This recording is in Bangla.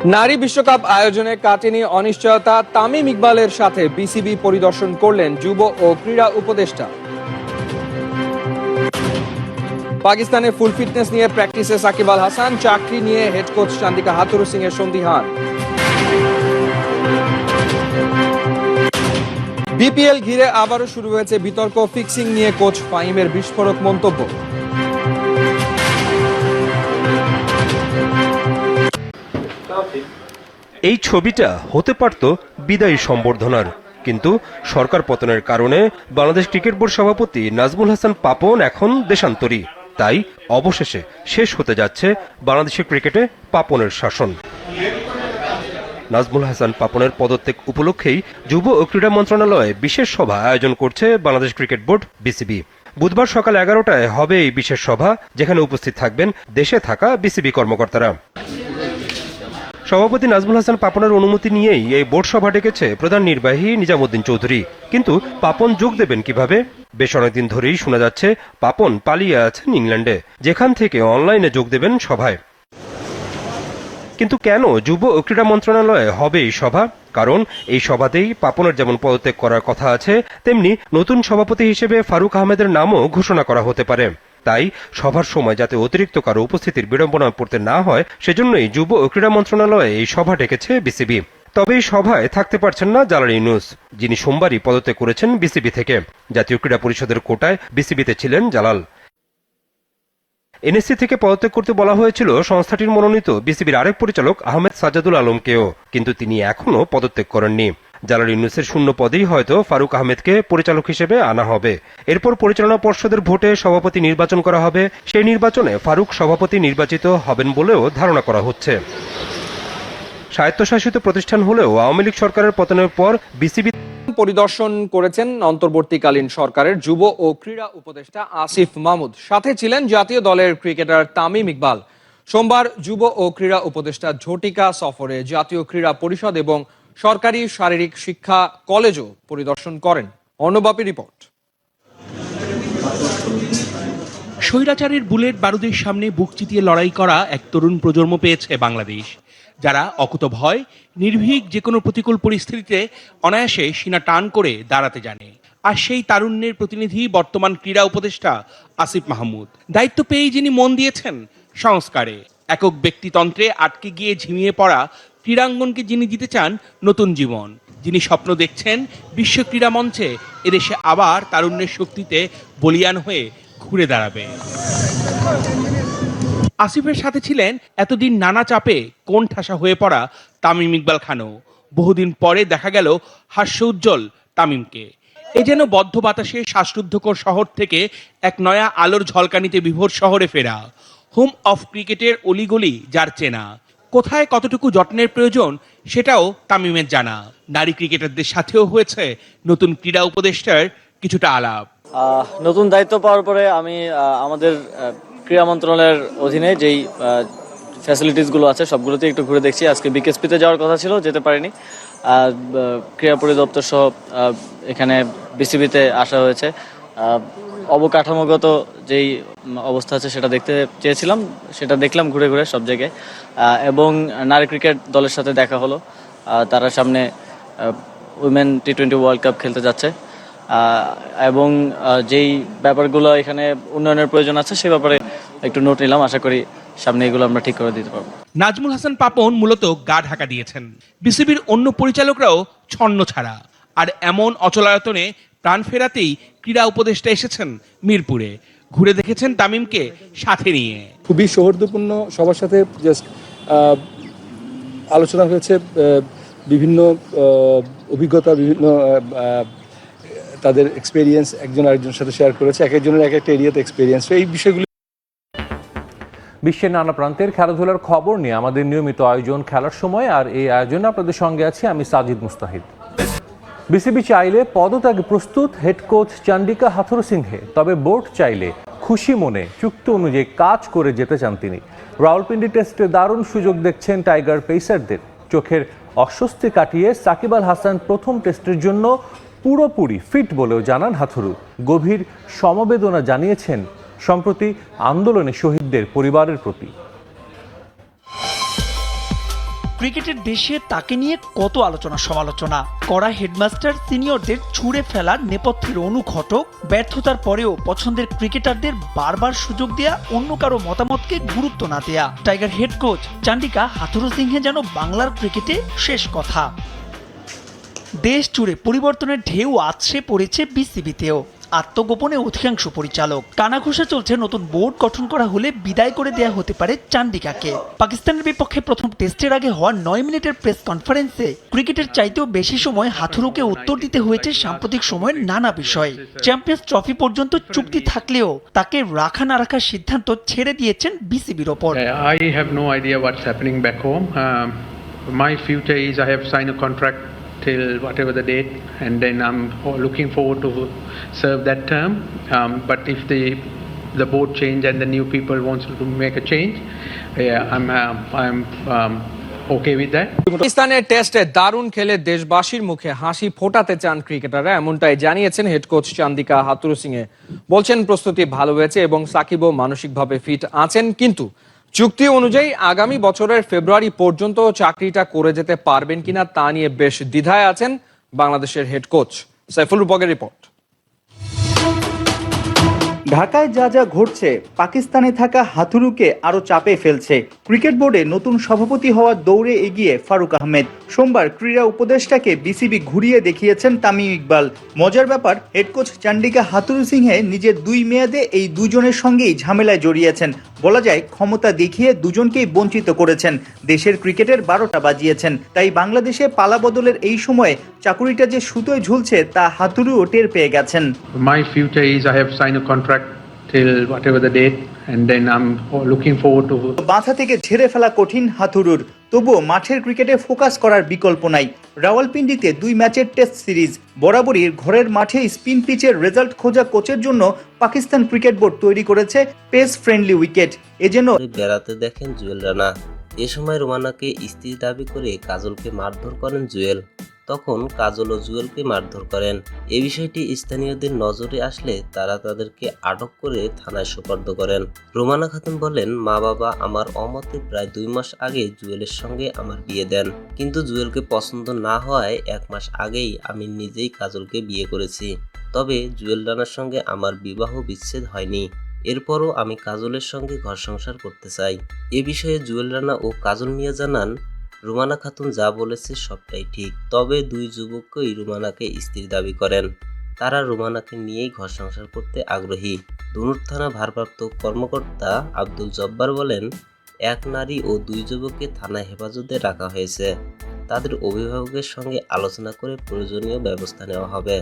নারী বিশ্বকাপ আয়োজনে কাটেনি অনিশ্চয়তা। তামিম ইকবালের সাথে বিসিবি পরিদর্শন করলেন যুব ও ক্রীড়া উপদেষ্টা। পাকিস্তানে ফুল ফিটনেস নিয়ে প্র্যাকটিসে সাকিব আল হাসান। চাকরি নিয়ে হেড কোচ চান্দিকা হাথুরু সিং এর সন্দিহান। বিপিএল ঘিরে আবারও শুরু হয়েছে বিতর্ক। ফিক্সিং নিয়ে কোচ ফাহিমের বিস্ফোরক মন্তব্য। এই ছবিটা হতে পারত বিদায়ী সম্বর্ধনার, কিন্তু সরকার পতনের কারণে বাংলাদেশ ক্রিকেট বোর্ড সভাপতি নাজমুল হাসান পাপন এখন দেশান্তরী। তাই অবশেষে শেষ হতে যাচ্ছে বাংলাদেশের ক্রিকেটে পাপনের শাসন। নাজমুল হাসান পাপনের পদত্যাগ উপলক্ষেই যুব ও ক্রীড়া মন্ত্রণালয়ে বিশেষ সভা আয়োজন করছে বাংলাদেশ ক্রিকেট বোর্ড বিসিবি। বুধবার সকাল 11টায় হবে এই বিশেষ সভা, যেখানে উপস্থিত থাকবেন দেশে থাকা বিসিবি কর্মকর্তারা। সভাপতি নাজমুল হাসান পাপনের অনুমতি নিয়েই এই বোর্ড সভা ডেকেছে প্রধান নির্বাহী নিজামুদ্দিন চৌধুরী। কিন্তু পাপন যোগ দেবেন কিভাবে? বেশ অনেকদিন ধরেই শোনা যাচ্ছে পাপন পালিয়ে আছেন ইংল্যান্ডে, যেখান থেকে অনলাইনে যোগ দেবেন সভায়। কিন্তু কেন যুব ও ক্রীড়া মন্ত্রণালয়ে হবে এই সভা? কারণ এই সভাতেই পাপনের যেমন পদত্যাগ করার কথা আছে, তেমনি নতুন সভাপতি হিসেবে ফারুক আহমেদের নামও ঘোষণা করা হতে পারে। তাই সভার সময় যাতে অতিরিক্ত কারো উপস্থিতির বিড়ম্বনা পড়তে না হয়, সেজন্যই যুব ও ক্রীড়া মন্ত্রণালয়ে এই সভা ডেকেছে বিসিবি। তবে এই সভায় থাকতে পারছেন না জালাল ইউনুস, যিনি সোমবারই পদত্যাগ করেছেন বিসিবি থেকে। জাতীয় ক্রীড়া পরিষদের কোটায় বিসিবিতে ছিলেন জালাল। এনএসসি থেকে পদত্যাগ করতে বলা হয়েছিল সংস্থাটির মনোনীত বিসিবির আরেক পরিচালক আহমেদ সাজ্জাদুল আলমকেও, কিন্তু তিনি এখনও পদত্যাগ করেননি। জালাল ইউনুসের শূন্য পদেই হয়তো ফারুক আহমেদকে পরিচালক হিসেবে আনা হবে। এরপর পরিচালনা পর্ষদের ভোটে সভাপতি নির্বাচন করা হবে। সেই নির্বাচনে ফারুক সভাপতি নির্বাচিত হবেন বলেও ধারণা করা হচ্ছে। স্বায়ত্তশাসিত প্রতিষ্ঠান হলেও আওয়ামী লীগ সরকারের পতনের পর বিসিবি পরিদর্শন করেছেন অন্তর্বর্তীকালীন সরকারের যুব ও ক্রীড়া উপদেষ্টা আসিফ মাহমুদ। সাথে ছিলেন জাতীয় দলের ক্রিকেটার তামিম ইকবাল। সোমবার যুব ও ক্রীড়া উপদেষ্টা ঝটিকা সফরে জাতীয় ক্রীড়া পরিষদ এবং সরকারি শারীরিক শিক্ষা কলেজও পরিদর্শন করেন। অর্ণবাপী রিপোর্ট। স্বৈরাচারের বুলেট বারুদের সামনে বুক চিতিয়ে লড়াই করা এক তরুণ প্রজন্ম পেয়েছে বাংলাদেশ, যারা অকুতভয় নির্ভীক যে কোনো প্রতিকূল পরিস্থিতিতে অনায়াসে সিনা টান করে দাঁড়াতে জানে। আর সেই তারুণ্যের প্রতিনিধি বর্তমান ক্রীড়া উপদেষ্টা আসিফ মাহমুদ। দায়িত্ব পেয়েই যিনি মন দিয়েছেন সংস্কারে, একক ব্যক্তিতন্ত্রে আটকে গিয়ে ঝিমিয়ে পড়া ক্রীড়াঙ্গনকে যিনি দিতে চান নতুন জীবন, যিনি স্বপ্ন দেখছেন বিশ্ব ক্রীড়া মঞ্চে এদেশে আবার তারুণ্যের শক্তিতে বলিয়ান হয়ে ঘুরে দাঁড়াবে। আসিফের সাথে ছিলেন এতদিন নানা চাপে কোণঠাসা হয়ে পড়া তামিম ইকবাল খানও। বহুদিন পরে দেখা গেল হাস্য উজ্জ্বল তামিমকে। এ যেন বদ্ধ বাতাসে শ্বাসরুদ্ধকর শহর থেকে এক নয়া আলোর ঝলকানিতে বিভোর শহরে ফেরা। হোম অফ ক্রিকেটের অলিগলি যার চেনা, কোথায় কতটুকু যত্নের প্রয়োজন সেটাও তামিমের জানা। নারী ক্রিকেটারদের সাথেও হয়েছে নতুন ক্রীড়া উপদেষ্টার কিছুটা আলাপ। নতুন দায়িত্ব পাওয়ার পরে আমি আমাদের ক্রীড়া মন্ত্রণালয়ের অধীনে যেই ফ্যাসিলিটিসগুলো আছে সবগুলোতে একটু ঘুরে দেখছি। আজকে বিকেএসপিতে যাওয়ার কথা ছিল, যেতে পারিনি। ক্রীড়া পরিদপ্তর সহ এখানে বিসিবিতে আসা হয়েছে। অবকাঠামোগত যেই অবস্থা আছে সেটা দেখতে চেয়েছিলাম, সেটা দেখলাম ঘুরে ঘুরে সব জায়গায়। এবং নারী ক্রিকেট দলের সাথে দেখা হলো। তারা সামনে উইমেন টি20 ওয়ার্ল্ড কাপ খেলতে যাচ্ছে, এবং যেই ব্যাপারগুলো এখানে উন্নয়নের প্রয়োজন আছে সে ব্যাপারে একটু নোট নিলাম। আশা করি সামনে এগুলো আমরা ঠিক করে দিতে পারবো। নাজমুল হাসান পাপন মূলত গা ঢাকা দিয়েছেন। বিসিবির অন্য পরিচালকরাও ছন্ন ছাড়া। আর এমন অচলায়তনে প্রাণ ফেরাতেই ক্রীড়া উপদেষ্টা এসেছেন মিরপুরে। ঘুরে দেখেছেন তামিমকে সাথে নিয়ে। খুবই সৌহার্দ্যপূর্ণ সবার সাথে জাস্ট আলোচনা হয়েছে, বিভিন্ন অভিজ্ঞতা, বিভিন্ন তাদের এক্সপেরিয়েন্স একজন আরেকজনের সাথে শেয়ার করেছে। এক একজনের এক একটা এরিয়াতে এক্সপেরিয়েন্স, এই বিষয়গুলি। বিশ্বের নানা প্রান্তের খেলাধুলার খবর নিয়ে আমাদের নিয়মিত আয়োজন খেলার সময়, আর এই আয়োজনে আপনাদের সঙ্গে আছি আমি সাজিদ মুস্তাহিদ। বিসিবি চাইলে পদত্যাগে প্রস্তুত হেড কোচ চান্দিকা হাথুরু সিংহে, তবে বোর্ড চাইলে খুশি মনে চুক্তি অনুযায়ী কাজ করে যেতে চান তিনি। রাওয়ালপিন্ডি টেস্টে দারুণ সুযোগ দেখছেন টাইগার পেসারদের। চোখের অস্বস্তি কাটিয়ে সাকিব আল হাসান প্রথম টেস্টের জন্য পুরোপুরি ফিট বলেও জানান হাথুরু। গভীর সমবেদনা জানিয়েছেন সম্প্রতি আন্দোলনে শহীদদের পরিবারের প্রতি। ক্রিকেটের দেশে তাকে নিয়ে কত আলোচনা সমালোচনা, করা হেডমাস্টার সিনিয়রদের ছুঁড়ে ফেলা নেপথ্যের অনুঘটক, ব্যর্থতার পরেও পছন্দের ক্রিকেটারদের বারবার সুযোগ দেয়া, অন্য কারো মতামতকে গুরুত্ব না দেয়া। Tiger head coach Chandika Hathurusingha যেন বাংলার ক্রিকেটে শেষ কথা। দেশ জুড়ে পরিবর্তনের ঢেউ আছড়ে পড়েছে বিসিবিতেও। আত্মগোপনে অধিকাংশ পরিচালক, কানাঘুষা চলছে নতুন বোর্ড গঠন করা হলে বিদায় করে দেয়া হতে পারে চান্ডিকাকে। পাকিস্তানের বিপক্ষে প্রথম টেস্টের আগে হওয়া 9 মিনিটের প্রেস কনফারেন্সে ক্রিকেটের চাইতেও বেশি সময় হাথুরুকে উত্তর দিতে হয়েছে সাম্প্রতিক সময়ের নানা বিষয়। চ্যাম্পিয়ন্স ট্রফি পর্যন্ত চুক্তি থাকলেও তাকে রাখা না রাখার সিদ্ধান্ত ছেড়ে দিয়েছেন বিসিবির ওপর। I have no idea what's happening back home. My future is I have signed a contract till whatever the date, and then I'm looking forward to serve that term. But if the board change and the new people wants to make a change, yeah, I'm okay with that. পাকিস্তানের টেস্টে দারুণ খেলে দেশবাসীর মুখে হাসি ফোটাতে চান ক্রিকেটাররা, এমনটাই জানিয়েছেন হেড কোচ চান্দিকা হাথুরুসিংহে। বলছেন প্রস্তুতি ভালো হয়েছে এবং সাকিবও মানসিকভাবে ফিট আছেন, কিন্তু চুক্তি অনুযায়ী আগামী বছরের ফেব্রুয়ারি পর্যন্ত চাকরিটা করে যেতে পারবেন কিনা তা নিয়ে বেশ দ্বিধায় আছেন বাংলাদেশের হেড কোচ। সাইফুল রূপকের রিপোর্ট। ঢাকায় যা যা ঘটছে পাকিস্তানে থাকা হাথুরুকে আরো চাপে ফেলছে। ক্রিকেট বোর্ডে নতুন সভাপতি হওয়ার দৌড়ে এগিয়ে ফারুক আহমেদ। সোমবার ক্রীড়া উপদেষ্টাকে বিসিবি ঘুরিয়ে দেখিয়েছেন তামিম ইকবাল। মজার ব্যাপার, হেড কোচ চান্ডিকা হাথুরুসিংহে নিজের 2 মেয়াদে এই দুজনের সঙ্গেই ঝামেলায় জড়িয়েছেন। বলা যায় ক্ষমতা দেখিয়ে দুজনকেই বঞ্চিত করেছেন, দেশের ক্রিকেটের 12টা বাজিয়েছেন। তাই বাংলাদেশে পালা বদলের এই সময়ে চাকুরিটা যে সুতোয় ঝুলছে তা হাথুরুও টের পেয়ে গেছেন। My future is I have signed a contract till whatever the date, and then I'm looking forward to. মাথা থেকে ঝেড়ে ফেলা কঠিন হাথুরুর, তবুও মাঠের ক্রিকেটে ফোকাস করার বিকল্প নাই। রাওয়ালপিন্ডিতে 2 ম্যাচের টেস্ট সিরিজ, বরাবরই ঘরের মাঠে স্পিন পিচের রেজাল্ট খোঁজা কোচের জন্য পাকিস্তান ক্রিকেট বোর্ড তৈরি করেছে পেস ফ্রেন্ডলি উইকেট। এজন্য বেড়াতে দেখেন জুয়েল রানা। এ সময় রোমানাকে স্ত্রী দাবি করে কাজলকে মারধর করেন জুয়েল। তখন কাজল ও জুয়েলকে মারধর করেন। এই বিষয়টি স্থানীয়দের নজরে আসলে তারা তাদেরকে আটক করে থানায় সোপর্দ করেন। রোমানা খাতুন বলেন, মা বাবা আমার অমতে প্রায় 2 মাস আগে জুয়েলের সঙ্গে আমার বিয়ে দেন, কিন্তু জুয়েলকে পছন্দ না হওয়ায় 1 মাস আগেই আমি নিজেই কাজলকে বিয়ে করেছি। তবে জুয়েল রানার সঙ্গে আমার বিবাহ বিচ্ছেদ হয়নি। এরপরও আমি কাজলের সঙ্গে ঘর সংসার করতে চাই। এ বিষয়ে জুয়েল রানা ও কাজল মিয়া জানান, রুমানা খাতুন যা বলেছে সবটাই ঠিক, তবে 2 যুবকই রুমানাকে স্ত্রী দাবি করেন। তারা রুমানাকে নিয়েই ঘর সংসার করতে আগ্রহী। দুনুর থানা ভারপ্রাপ্ত কর্মকর্তা আব্দুল জব্বার বলেন, 1 নারী ও 2 যুবককে থানায় হেফাজতে রাখা হয়েছে। তাদের অভিভাবকের সঙ্গে আলোচনা করে প্রয়োজনীয় ব্যবস্থা নেওয়া হবে।